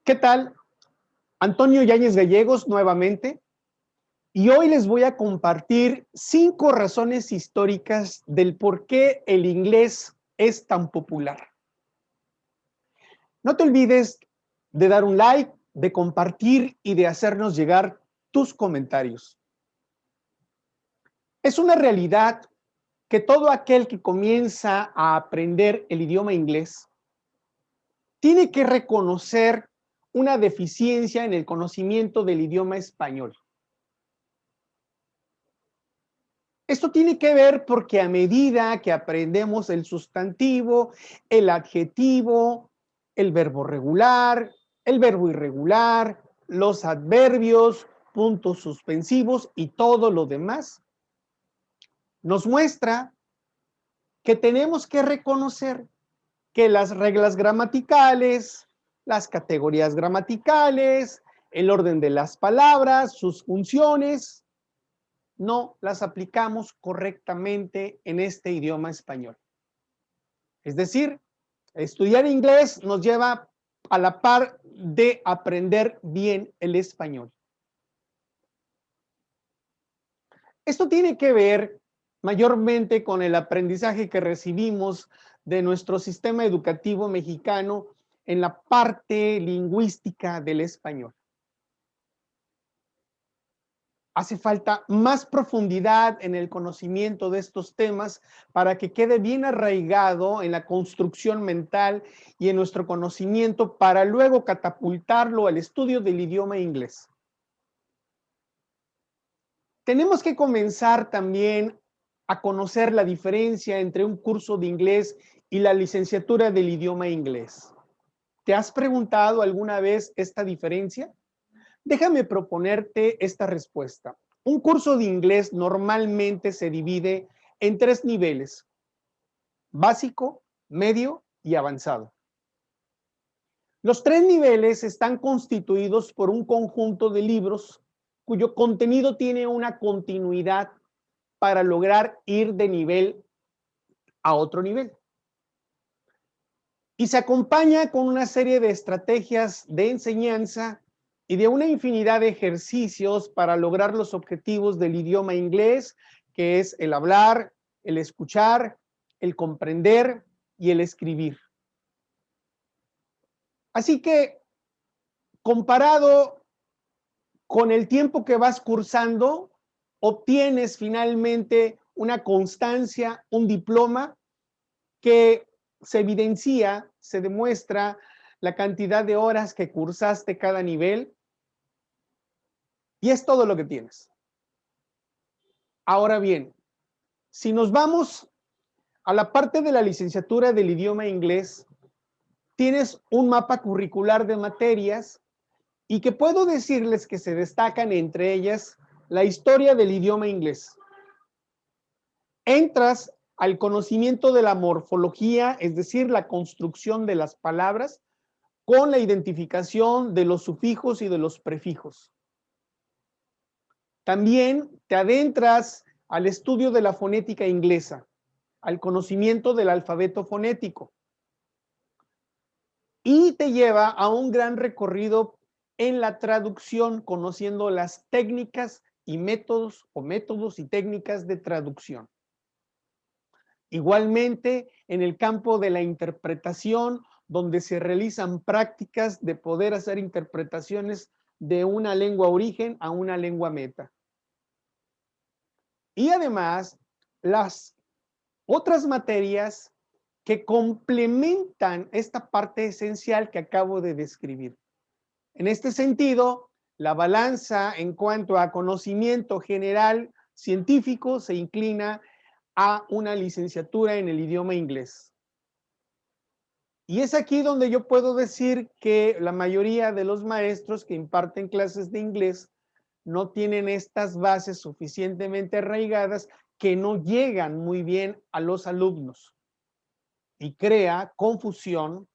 ¿Qué tal? Antonio Yáñez Gallegos nuevamente, y hoy les voy a compartir 5 razones históricas del por qué el inglés es tan popular. No te olvides de dar un like, de compartir y de hacernos llegar tus comentarios. Es una realidad que todo aquel que comienza a aprender el idioma inglés tiene que reconocer una deficiencia en el conocimiento del idioma español. Esto tiene que ver porque a medida que aprendemos el sustantivo, el adjetivo, el verbo regular, el verbo irregular, los adverbios, puntos suspensivos y todo lo demás, nos muestra que tenemos que reconocer que las reglas gramaticales, las categorías gramaticales, el orden de las palabras, sus funciones, no las aplicamos correctamente en este idioma español. Es decir, estudiar inglés nos lleva a la par de aprender bien el español. Esto tiene que ver mayormente con el aprendizaje que recibimos de nuestro sistema educativo mexicano en la parte lingüística del español. Hace falta más profundidad en el conocimiento de estos temas para que quede bien arraigado en la construcción mental y en nuestro conocimiento para luego catapultarlo al estudio del idioma inglés. Tenemos que comenzar también a conocer la diferencia entre un curso de inglés y la licenciatura del idioma inglés. ¿Te has preguntado alguna vez esta diferencia? Déjame proponerte esta respuesta. Un curso de inglés normalmente se divide en 3 niveles: básico, medio y avanzado. Los 3 niveles están constituidos por un conjunto de libros cuyo contenido tiene una continuidad para lograr ir de nivel a otro nivel. Y se acompaña con una serie de estrategias de enseñanza y de una infinidad de ejercicios para lograr los objetivos del idioma inglés, que es el hablar, el escuchar, el comprender y el escribir. Así que, comparado con el tiempo que vas cursando, obtienes finalmente una constancia, un diploma que se evidencia, se demuestra la cantidad de horas que cursaste cada nivel y es todo lo que tienes. Ahora bien, si nos vamos a la parte de la licenciatura del idioma inglés, tienes un mapa curricular de materias y que puedo decirles que se destacan entre ellas la historia del idioma inglés. Entras al conocimiento de la morfología, es decir, la construcción de las palabras, con la identificación de los sufijos y de los prefijos. También te adentras al estudio de la fonética inglesa, al conocimiento del alfabeto fonético, y te lleva a un gran recorrido en la traducción, conociendo las técnicas y métodos y técnicas de traducción. Igualmente, en el campo de la interpretación, donde se realizan prácticas de poder hacer interpretaciones de una lengua origen a una lengua meta. Y además, las otras materias que complementan esta parte esencial que acabo de describir. En este sentido, la balanza en cuanto a conocimiento general científico se inclina a una licenciatura en el idioma inglés. Y es aquí donde yo puedo decir que la mayoría de los maestros que imparten clases de inglés no tienen estas bases suficientemente arraigadas, que no llegan muy bien a los alumnos y crea confusión,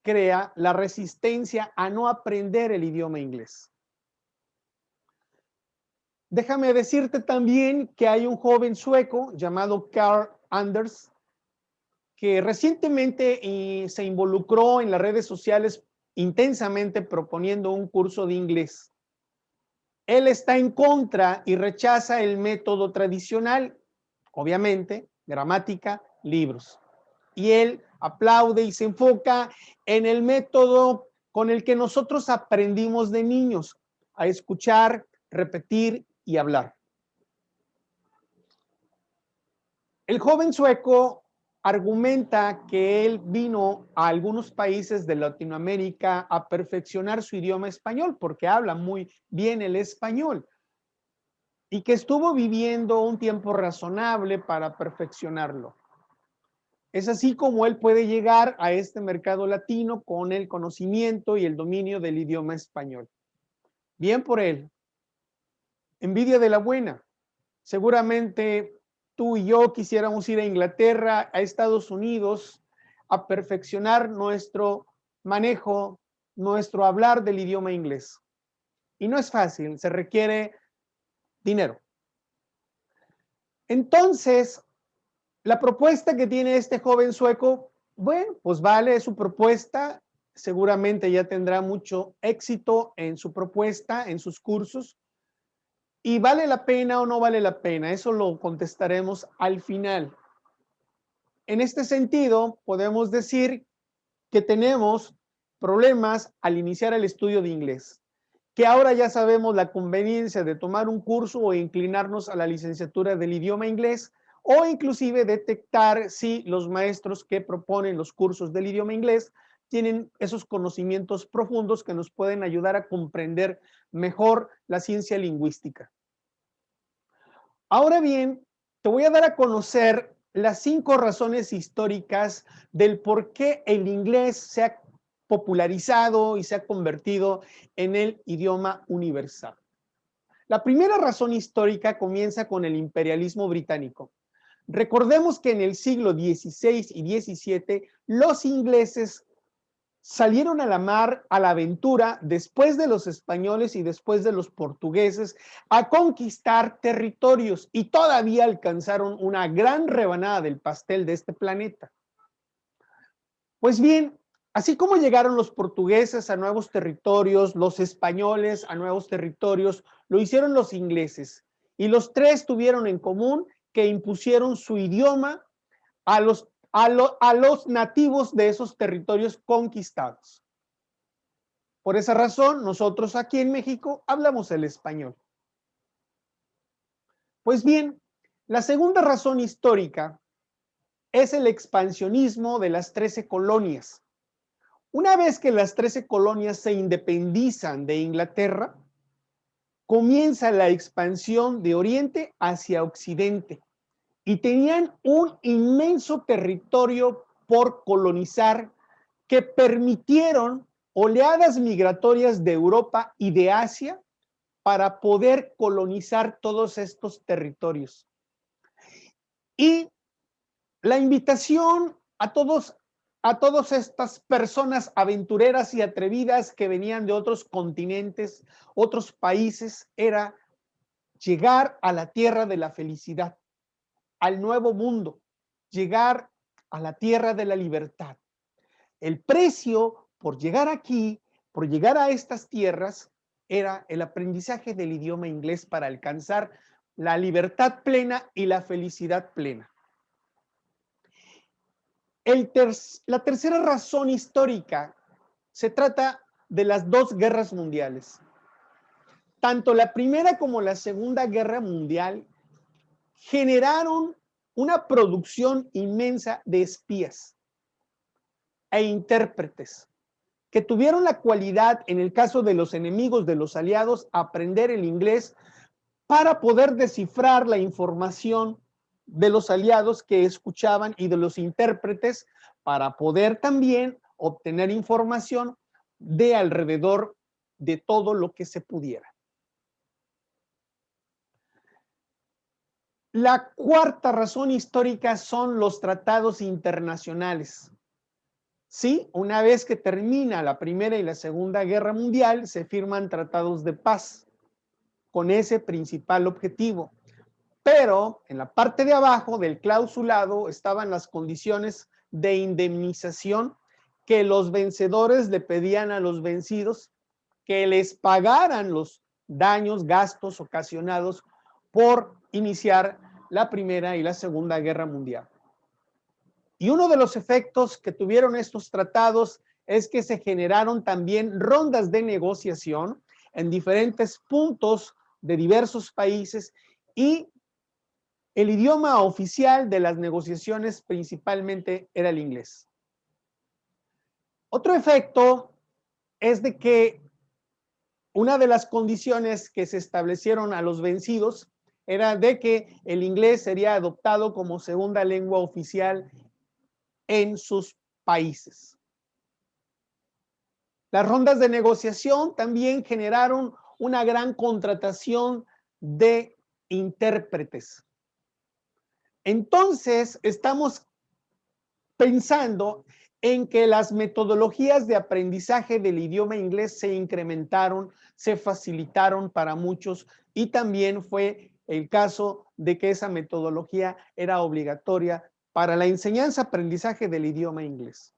crea la resistencia a no aprender el idioma inglés. Déjame decirte también que hay un joven sueco llamado Carl Anders que recientemente se involucró en las redes sociales intensamente proponiendo un curso de inglés. Él está en contra y rechaza el método tradicional, obviamente, gramática, libros. Y él aplaude y se enfoca en el método con el que nosotros aprendimos de niños, a escuchar, repetir y hablar. El joven sueco argumenta que él vino a algunos países de Latinoamérica a perfeccionar su idioma español porque habla muy bien el español y que estuvo viviendo un tiempo razonable para perfeccionarlo. Es así como él puede llegar a este mercado latino con el conocimiento y el dominio del idioma español. Bien por él. Envidia de la buena. Seguramente tú y yo quisiéramos ir a Inglaterra, a Estados Unidos, a perfeccionar nuestro manejo, nuestro hablar del idioma inglés. Y no es fácil, se requiere dinero. Entonces, la propuesta que tiene este joven sueco, bueno, pues vale, es su propuesta, seguramente ya tendrá mucho éxito en su propuesta, en sus cursos, y vale la pena o no vale la pena, eso lo contestaremos al final. En este sentido, podemos decir que tenemos problemas al iniciar el estudio de inglés, que ahora ya sabemos la conveniencia de tomar un curso o inclinarnos a la licenciatura del idioma inglés, o inclusive detectar si los maestros que proponen los cursos del idioma inglés tienen esos conocimientos profundos que nos pueden ayudar a comprender mejor la ciencia lingüística. Ahora bien, te voy a dar a conocer las 5 razones históricas del por qué el inglés se ha popularizado y se ha convertido en el idioma universal. La primera razón histórica comienza con el imperialismo británico. Recordemos que en el siglo XVI y XVII los ingleses salieron a la mar, a la aventura, después de los españoles y después de los portugueses, a conquistar territorios y todavía alcanzaron una gran rebanada del pastel de este planeta. Pues bien, así como llegaron los portugueses a nuevos territorios, los españoles a nuevos territorios, lo hicieron los ingleses. Y los tres tuvieron en común que impusieron su idioma a los nativos de esos territorios conquistados. Por esa razón, nosotros aquí en México hablamos el español. Pues bien, la segunda razón histórica es el expansionismo de las 13 colonias. Una vez que las 13 colonias se independizan de Inglaterra, comienza la expansión de Oriente hacia Occidente y tenían un inmenso territorio por colonizar que permitieron oleadas migratorias de Europa y de Asia para poder colonizar todos estos territorios. Y la invitación a todas estas personas aventureras y atrevidas que venían de otros continentes, otros países, era llegar a la tierra de la felicidad, al nuevo mundo, llegar a la tierra de la libertad. El precio por llegar aquí, por llegar a estas tierras, era el aprendizaje del idioma inglés para alcanzar la libertad plena y la felicidad plena. La tercera razón histórica se trata de las 2 guerras mundiales. Tanto la Primera como la Segunda Guerra Mundial generaron una producción inmensa de espías e intérpretes que tuvieron la cualidad, en el caso de los enemigos de los aliados, aprender el inglés para poder descifrar la información de los aliados que escuchaban y de los intérpretes para poder también obtener información de alrededor de todo lo que se pudiera. La cuarta razón histórica son los tratados internacionales. Sí, una vez que termina la Primera y la Segunda Guerra Mundial, se firman tratados de paz con ese principal objetivo. Pero en la parte de abajo del clausulado estaban las condiciones de indemnización que los vencedores le pedían a los vencidos que les pagaran los daños, gastos ocasionados por iniciar la Primera y la Segunda Guerra Mundial. Y uno de los efectos que tuvieron estos tratados es que se generaron también rondas de negociación en diferentes puntos de diversos países y el idioma oficial de las negociaciones principalmente era el inglés. Otro efecto es de que una de las condiciones que se establecieron a los vencidos era de que el inglés sería adoptado como segunda lengua oficial en sus países. Las rondas de negociación también generaron una gran contratación de intérpretes. Entonces, estamos pensando en que las metodologías de aprendizaje del idioma inglés se incrementaron, se facilitaron para muchos y también fue el caso de que esa metodología era obligatoria para la enseñanza-aprendizaje del idioma inglés.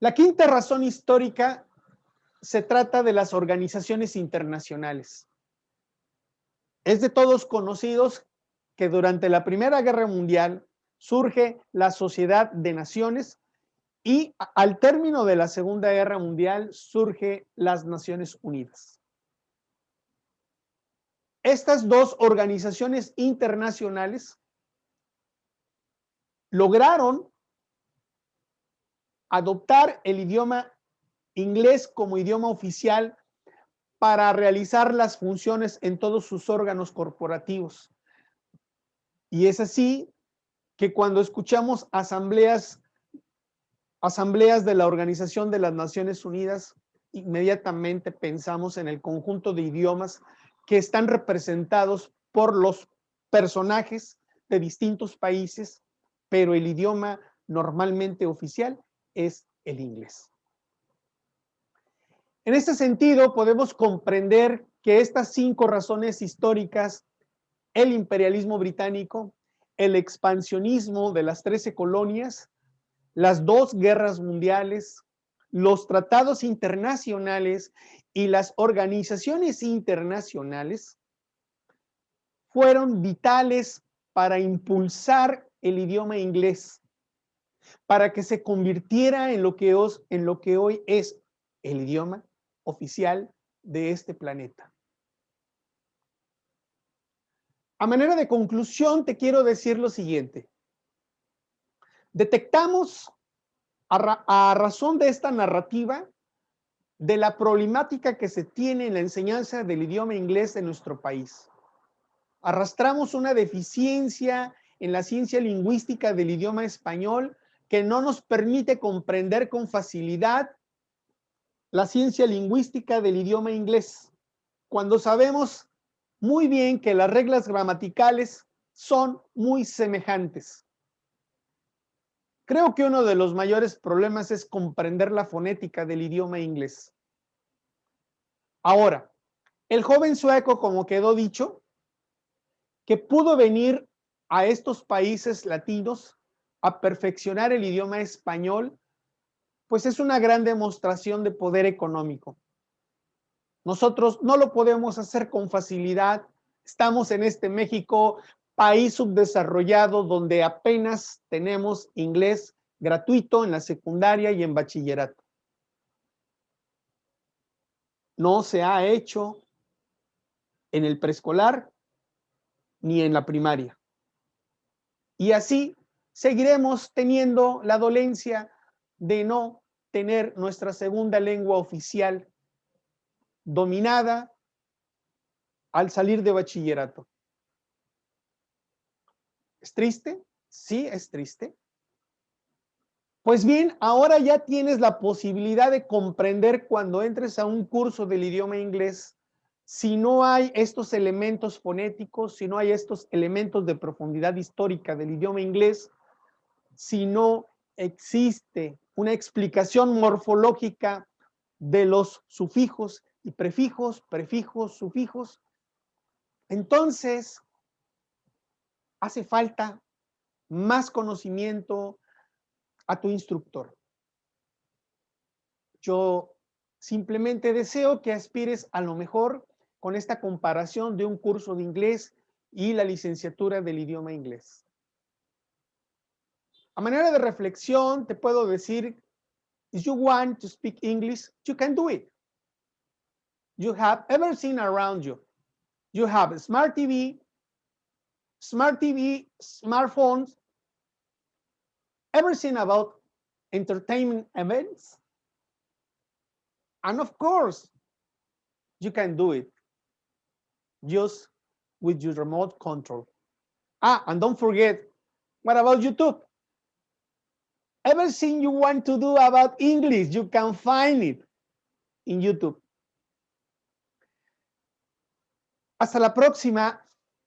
La quinta razón histórica se trata de las organizaciones internacionales. Es de todos conocidos que durante la Primera Guerra Mundial surge la Sociedad de Naciones y al término de la Segunda Guerra Mundial surge las Naciones Unidas. Estas dos organizaciones internacionales lograron adoptar el idioma inglés como idioma oficial para realizar las funciones en todos sus órganos corporativos. Y es así que cuando escuchamos asambleas de la Organización de las Naciones Unidas, inmediatamente pensamos en el conjunto de idiomas que están representados por los personajes de distintos países, pero el idioma normalmente oficial es el inglés. En este sentido, podemos comprender que estas 5 razones históricas, el imperialismo británico, el expansionismo de las 13 colonias, las 2 guerras mundiales, los tratados internacionales y las organizaciones internacionales fueron vitales para impulsar el idioma inglés, para que se convirtiera en lo que hoy es el idioma oficial de este planeta. A manera de conclusión, te quiero decir lo siguiente. Detectamos a razón de esta narrativa de la problemática que se tiene en la enseñanza del idioma inglés en nuestro país. Arrastramos una deficiencia en la ciencia lingüística del idioma español que no nos permite comprender con facilidad la ciencia lingüística del idioma inglés, cuando sabemos muy bien que las reglas gramaticales son muy semejantes. Creo que uno de los mayores problemas es comprender la fonética del idioma inglés. Ahora, el joven sueco, como quedó dicho, que pudo venir a estos países latinos a perfeccionar el idioma español, pues es una gran demostración de poder económico. Nosotros no lo podemos hacer con facilidad. Estamos en este México, país subdesarrollado, donde apenas tenemos inglés gratuito en la secundaria y en bachillerato. No se ha hecho en el preescolar ni en la primaria. Y así seguiremos teniendo la dolencia de no tener nuestra segunda lengua oficial dominada al salir de bachillerato. ¿Es triste? Sí, es triste. Pues bien, ahora ya tienes la posibilidad de comprender cuando entres a un curso del idioma inglés, si no hay estos elementos fonéticos, si no hay estos elementos de profundidad histórica del idioma inglés, si no existe una explicación morfológica de los sufijos y prefijos, sufijos, entonces hace falta más conocimiento a tu instructor. Yo simplemente deseo que aspires a lo mejor con esta comparación de un curso de inglés y la licenciatura del idioma inglés. A manera de reflexión, te puedo decir, if you want to speak English, you can do it. You have everything around you. You have a smart TV, smartphones, everything about entertainment events. And of course, you can do it just with your remote control. And don't forget, what about YouTube? Everything you want to do about English, you can find it in YouTube. Hasta la próxima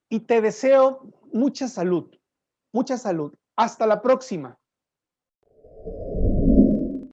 y te deseo mucha salud, mucha salud. Hasta la próxima.